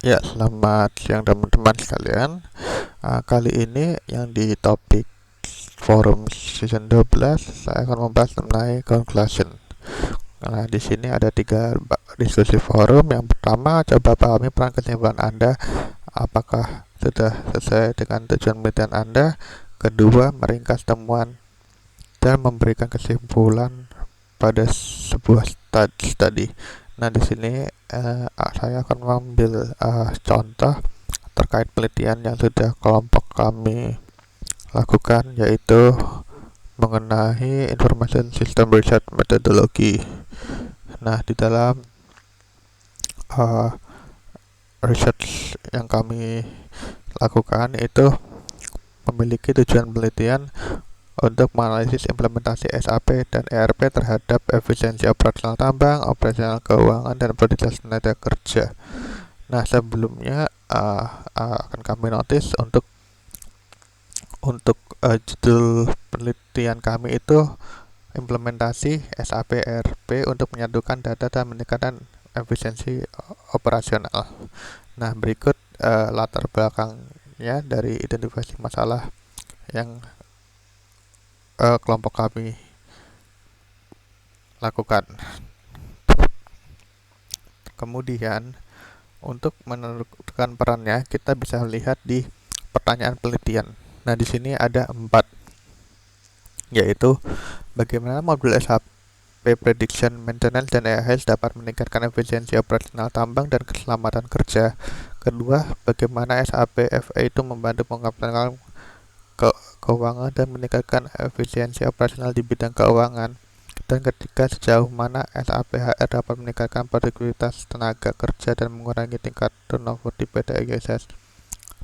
Ya, selamat siang teman-teman sekalian. Kali ini yang di topik forum season 12 saya akan membahas mengenai conclusion. Nah, di sini ada tiga diskusi forum. Yang pertama, coba pahami peran kesimpulan Anda. Apakah sudah sesuai dengan tujuan penelitian Anda? Kedua, meringkas temuan dan memberikan kesimpulan pada sebuah studi. Nah, di sini saya akan mengambil contoh terkait penelitian yang sudah kelompok kami lakukan, yaitu mengenai information system research methodology. Nah, di dalam uh, research yang kami lakukan itu memiliki tujuan penelitian untuk menganalisis implementasi SAP dan ERP terhadap efisiensi operasional tambang, operasional keuangan, dan produktivitas tenaga kerja. Nah, sebelumnya akan kami notice untuk judul penelitian kami itu implementasi SAP ERP untuk menyatukan data dan meningkatkan efisiensi operasional. Nah, berikut latar belakangnya dari identifikasi masalah yang kelompok kami lakukan. Kemudian, untuk menentukan perannya, kita bisa lihat di pertanyaan penelitian. Nah, di sini ada 4, yaitu bagaimana modul SAP Prediction, Maintenance, dan AHS dapat meningkatkan efisiensi operasional tambang dan keselamatan kerja. Kedua, bagaimana SAP FA itu membantu mengoptimalkan keuangan dan meningkatkan efisiensi operasional di bidang keuangan. Dan ketiga, sejauh mana SAP HR dapat meningkatkan produktivitas tenaga kerja dan mengurangi tingkat turnover di PT EGSS.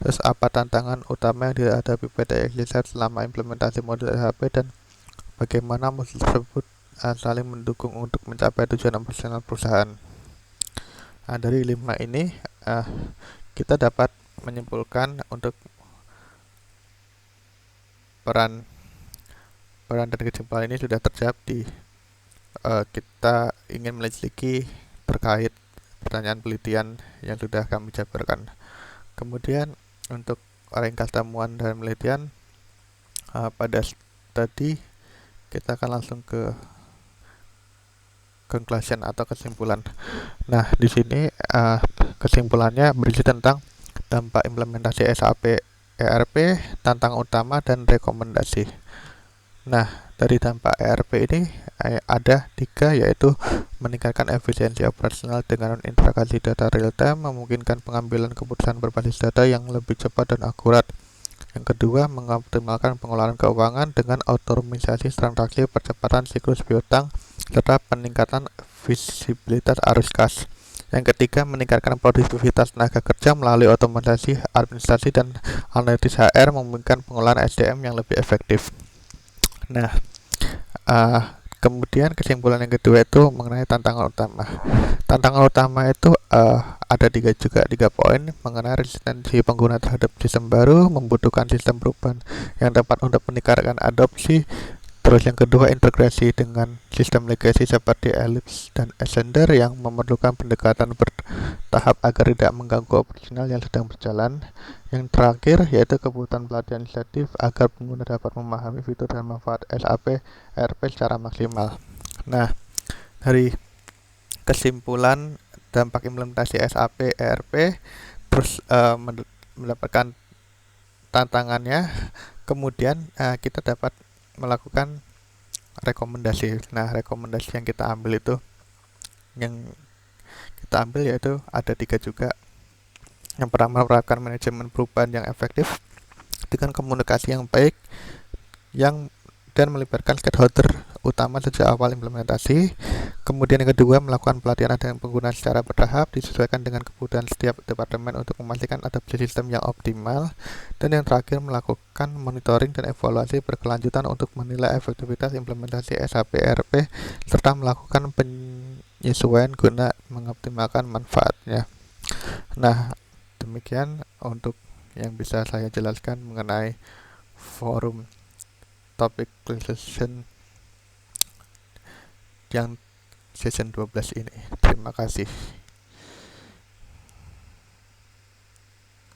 Terus, apa tantangan utama yang dihadapi PT EGSS selama implementasi modul SAP, dan bagaimana modul tersebut saling mendukung untuk mencapai tujuan operasional perusahaan. Nah, dari 5 ini kita dapat menyimpulkan untuk peran dan kesimpulan ini sudah terjawab di kita ingin meneliti terkait pertanyaan penelitian yang sudah kami jabarkan. Kemudian untuk ringkas temuan dan penelitian pada tadi kita akan langsung ke conclusion atau kesimpulan. Nah, di sini kesimpulannya berisi tentang dampak implementasi SAP ERP, tantangan utama, dan rekomendasi. Nah, dari dampak ERP ini ada 3, yaitu meningkatkan efisiensi operasional dengan integrasi data real time, memungkinkan pengambilan keputusan berbasis data yang lebih cepat dan akurat. Yang kedua, mengoptimalkan pengelolaan keuangan dengan otomatisasi transaksi, percepatan siklus piutang, serta peningkatan visibilitas arus kas. Yang ketiga, meningkatkan produktivitas tenaga kerja melalui otomatisasi administrasi dan analitis HR, memungkinkan pengelolaan SDM yang lebih efektif. Nah, kemudian kesimpulan yang kedua itu mengenai tantangan utama. Tantangan utama itu ada tiga poin, mengenai resistensi pengguna terhadap sistem baru, membutuhkan sistem perubahan yang dapat untuk meningkatkan adopsi. Terus yang kedua, integrasi dengan sistem legacy seperti Ellipse dan Ascender yang memerlukan pendekatan bertahap agar tidak mengganggu operasional yang sedang berjalan. Yang terakhir yaitu kebutuhan pelatihan inisiatif agar pengguna dapat memahami fitur dan manfaat SAP ERP secara maksimal. Nah, dari kesimpulan dampak implementasi SAP ERP, terus mendapatkan tantangannya, kemudian kita dapat melakukan rekomendasi. Nah, rekomendasi yang kita ambil yaitu ada 3 juga. Yang pertama, menerapkan manajemen perubahan yang efektif dengan komunikasi yang baik dan melibatkan stakeholder utama sejak awal implementasi. Kemudian yang kedua, melakukan pelatihan dengan penggunaan secara bertahap disesuaikan dengan kebutuhan setiap departemen untuk memastikan adopsi sistem yang optimal. Dan yang terakhir, melakukan monitoring dan evaluasi berkelanjutan untuk menilai efektivitas implementasi SAP ERP serta melakukan penyesuaian guna mengoptimalkan manfaatnya. Nah, demikian untuk yang bisa saya jelaskan mengenai forum topik conclusion yang season 12 ini. Terima kasih.